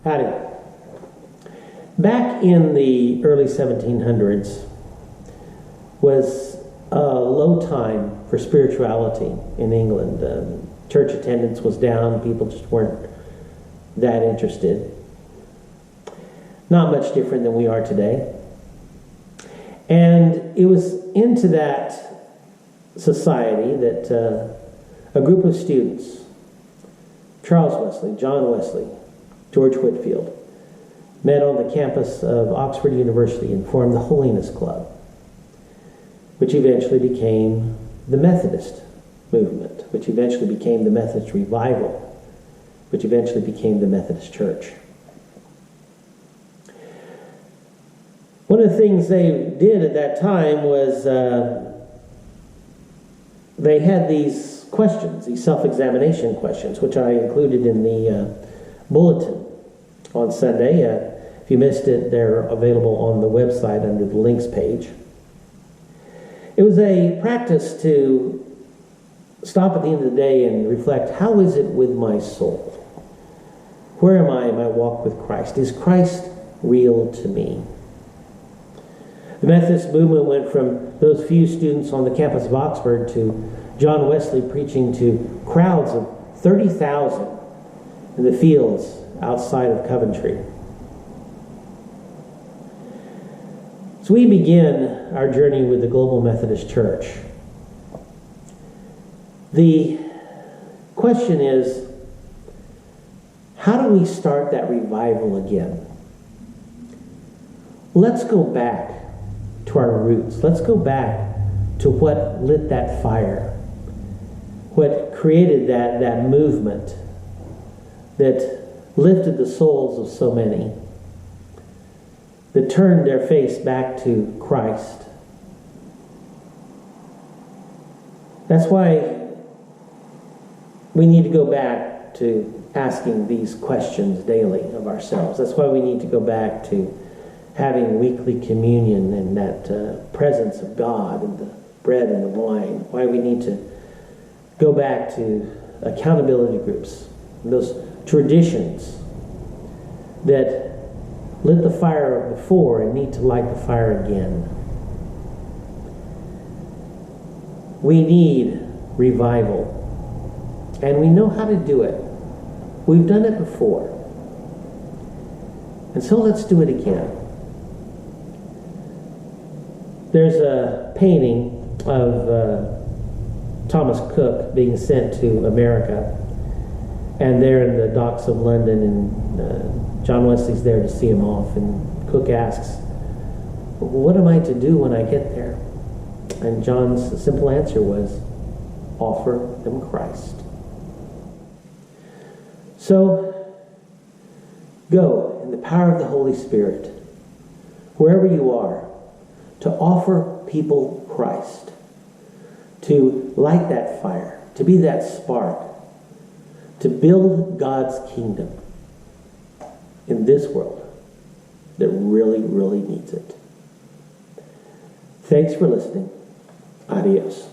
Howdy. Back in the early 1700s was a low time for spirituality in England. Church attendance was down. People just weren't that interested. Not much different than we are today. And it was into that society that a group of students, Charles Wesley, John Wesley, George Whitefield, met on the campus of Oxford University and formed the Holiness Club, which eventually became the Methodist movement, which eventually became the Methodist Revival, which eventually became the Methodist Church. One of the things they did at that time was they had these questions, these self-examination questions, which I included in the bulletin on Sunday. If you missed it, they're available on the website under the links page. It was a practice to stop at the end of the day and reflect, how is it with my soul? Where am I in my walk with Christ? Is Christ real to me? The Methodist movement went from those few students on the campus of Oxford to John Wesley preaching to crowds of 30,000 in the fields outside of Coventry. So we begin our journey with the Global Methodist Church. The question is, how do we start that revival again? Let's go back to our roots. Let's go back to what lit that fire, what created that movement that lifted the souls of so many, that turned their face back to Christ. That's why we need to go back to asking these questions daily of ourselves. That's why we need to go back to having weekly communion and that presence of God and the bread and the wine. Why we need to go back to accountability groups, those traditions that lit the fire before and need to light the fire again. We need revival. And we know how to do it. We've done it before. And so let's do it again. There's a painting of Thomas Cook being sent to America. And they're in the docks of London, and John Wesley's there to see him off. And Cook asks, what am I to do when I get there? And John's simple answer was, offer them Christ. So, go in the power of the Holy Spirit, wherever you are, to offer people Christ, to light that fire, to be that spark, to build God's kingdom in this world that really, really needs it. Thanks for listening. Adios.